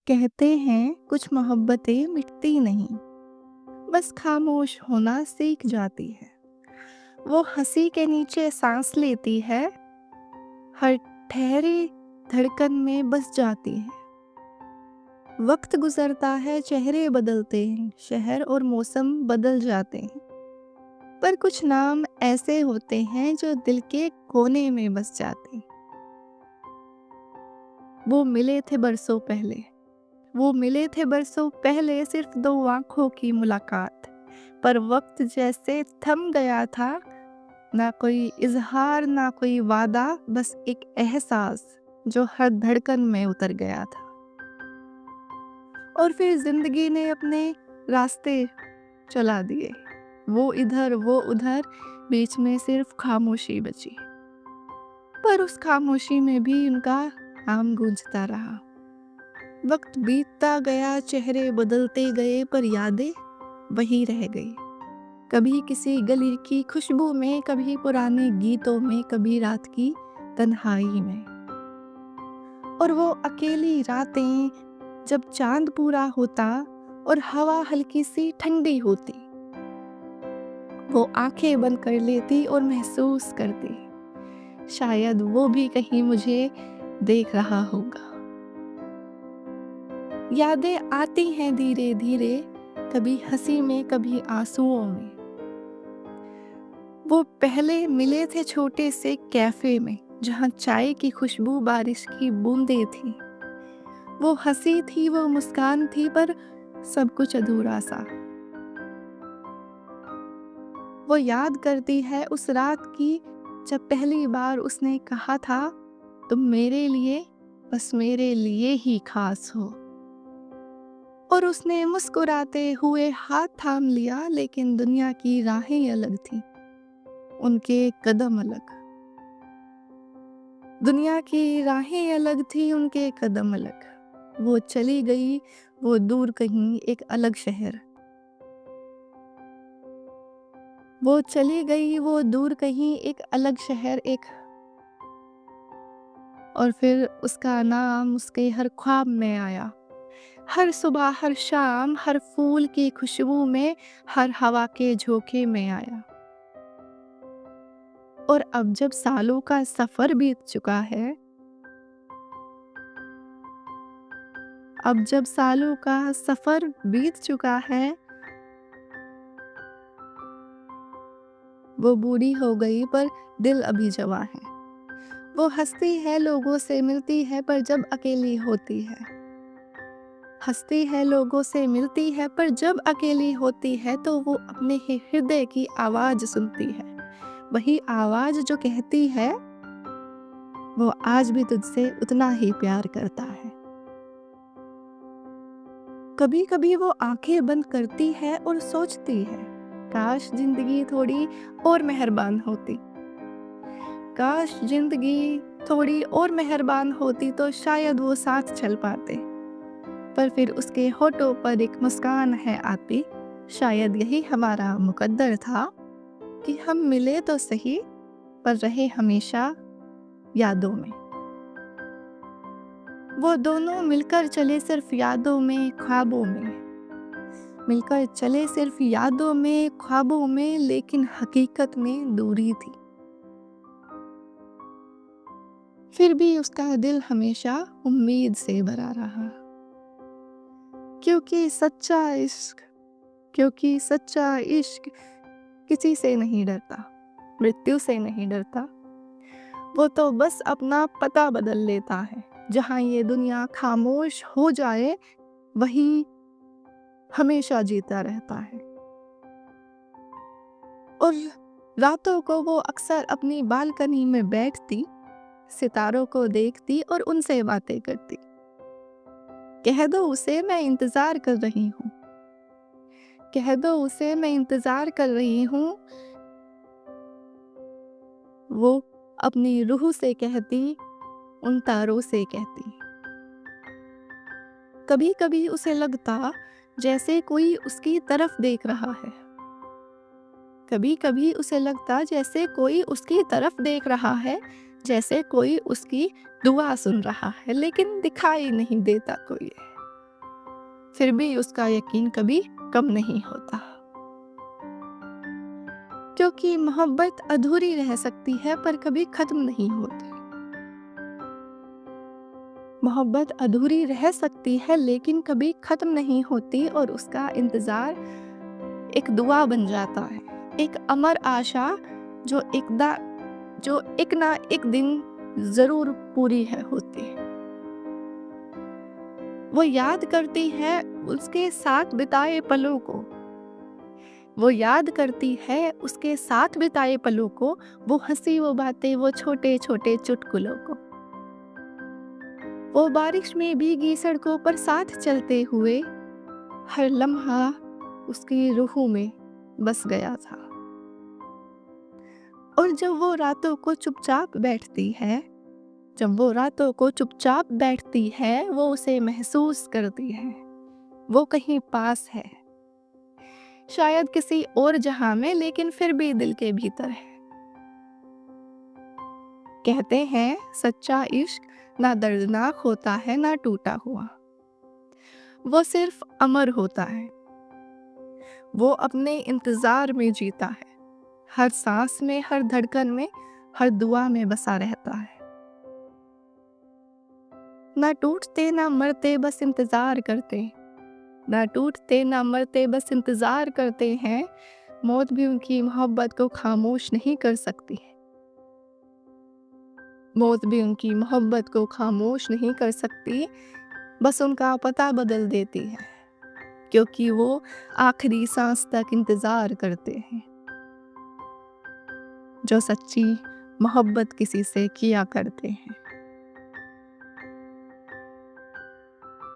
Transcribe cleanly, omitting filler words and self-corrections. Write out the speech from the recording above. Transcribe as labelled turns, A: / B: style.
A: कहते हैं कुछ मोहब्बतें मिटती नहीं, बस खामोश होना सीख जाती है। वो हंसी के नीचे सांस लेती है, हर ठहरी धड़कन में बस जाती है। वक्त गुजरता है, चेहरे बदलते हैं, शहर और मौसम बदल जाते हैं, पर कुछ नाम ऐसे होते हैं जो दिल के कोने में बस जाते हैं। वो मिले थे बरसों पहले, वो मिले थे बरसों पहले, सिर्फ दो आंखों की मुलाकात। पर वक्त जैसे थम गया था, ना कोई इजहार ना कोई वादा, बस एक एहसास जो हर धड़कन में उतर गया था। और फिर जिंदगी ने अपने रास्ते चला दिए, वो इधर वो उधर, बीच में सिर्फ खामोशी बची। पर उस खामोशी में भी उनका नाम गूंजता रहा। वक्त बीतता गया, चेहरे बदलते गए, पर यादें वही रह गई। कभी किसी गली की खुशबू में, कभी पुराने गीतों में, कभी रात की तन्हाई में। और वो अकेली रातें जब चांद पूरा होता और हवा हल्की सी ठंडी होती, वो आंखें बंद कर लेती और महसूस करती, शायद वो भी कहीं मुझे देख रहा होगा। यादें आती हैं धीरे धीरे, कभी हंसी में कभी आंसुओं में। वो पहले मिले थे छोटे से कैफे में, जहाँ चाय की खुशबू बारिश की बूंदें थी। वो हंसी थी, वो मुस्कान थी, पर सब कुछ अधूरा सा। वो याद करती है उस रात की, जब पहली बार उसने कहा था, तुम मेरे लिए, बस मेरे लिए ही खास हो। और उसने मुस्कुराते हुए हाथ थाम लिया, लेकिन दुनिया की राहें अलग थी, उनके कदम अलग। दुनिया की राहें अलग थी, उनके कदम अलग। वो चली गई, वो दूर कहीं एक अलग शहर। वो चली गई, वो दूर कहीं एक अलग शहर, एक। और फिर उसका नाम उसके हर ख्वाब में आया, हर सुबह हर शाम, हर फूल की खुशबू में, हर हवा के झोंके में आया। और अब जब सालों का सफर बीत चुका है, अब जब सालों का सफर बीत चुका है, वो बूढ़ी हो गई पर दिल अभी जवां है। वो हंसती है, लोगों से मिलती है, पर जब अकेली होती है। हंसती है, लोगों से मिलती है, पर जब अकेली होती है तो वो अपने ही हृदय की आवाज सुनती है। वही आवाज जो कहती है, वो आज भी तुझसे उतना ही प्यार करता है। कभी कभी वो आंखें बंद करती है और सोचती है, काश जिंदगी थोड़ी और मेहरबान होती। काश जिंदगी थोड़ी और मेहरबान होती तो शायद वो साथ चल पाते। पर फिर उसके होठों पर एक मुस्कान है आती, शायद यही हमारा मुकद्दर था, कि हम मिले तो सही, पर रहे हमेशा यादों में। वो दोनों मिलकर चले सिर्फ यादों में, ख्वाबों में। मिलकर चले सिर्फ यादों में, ख्वाबों में, लेकिन हकीकत में दूरी थी। फिर भी उसका दिल हमेशा उम्मीद से भरा रहा, क्योंकि सच्चा इश्क क्योंकि सच्चा इश्क किसी से नहीं डरता, मृत्यु से नहीं डरता। वो तो बस अपना पता बदल लेता है। जहाँ ये दुनिया खामोश हो जाए, वहीं हमेशा जीता रहता है। और रातों को वो अक्सर अपनी बालकनी में बैठती, सितारों को देखती और उनसे बातें करती। कह दो उसे मैं इंतजार कर रही हूँ, कह दो उसे मैं इंतजार कर रही हूँ। वो अपनी रूह से कहती, उन तारों से कहती। कभी कभी उसे लगता जैसे कोई उसकी तरफ देख रहा है। कभी कभी उसे लगता जैसे कोई उसकी तरफ देख रहा है, जैसे कोई उसकी दुआ सुन रहा है, लेकिन दिखाई नहीं देता कोई। फिर भी उसका यकीन कभी कम नहीं होता, क्योंकि मोहब्बत अधूरी रह सकती है पर कभी खत्म नहीं होती। मोहब्बत अधूरी रह सकती है लेकिन कभी खत्म नहीं होती, और उसका इंतज़ार एक दुआ बन जाता है, एक अमर आशा जो एक ना एक दिन ज़रूर पूरी होती है। वो याद करती है उसके साथ बिताए पलों को, वो याद करती है उसके साथ बिताए पलों को, वो हंसी, वो बातें, वो छोटे छोटे चुटकुलों को। वो बारिश में भीगी सड़कों पर साथ चलते हुए, हर लम्हा उसकी रूह में बस गया था। और जब वो रातों को चुपचाप बैठती है, जब वो रातों को चुपचाप बैठती है, वो उसे महसूस करती है। वो कहीं पास है, शायद किसी और जहां में, लेकिन फिर भी दिल के भीतर है। कहते हैं सच्चा इश्क ना दर्दनाक होता है ना टूटा हुआ, वो सिर्फ अमर होता है। वो अपने इंतजार में जीता है, हर सांस में, हर धड़कन में, हर दुआ में बसा रहता है। ना टूटते ना मरते बस इंतजार करते, ना टूटते ना मरते बस इंतजार करते हैं। मौत भी उनकी मोहब्बत को खामोश नहीं कर सकती है, मौत भी उनकी मोहब्बत को खामोश नहीं कर सकती, बस उनका पता बदल देती है, क्योंकि वो आखिरी सांस तक इंतजार करते हैं, जो सच्ची मोहब्बत किसी से किया करते हैं।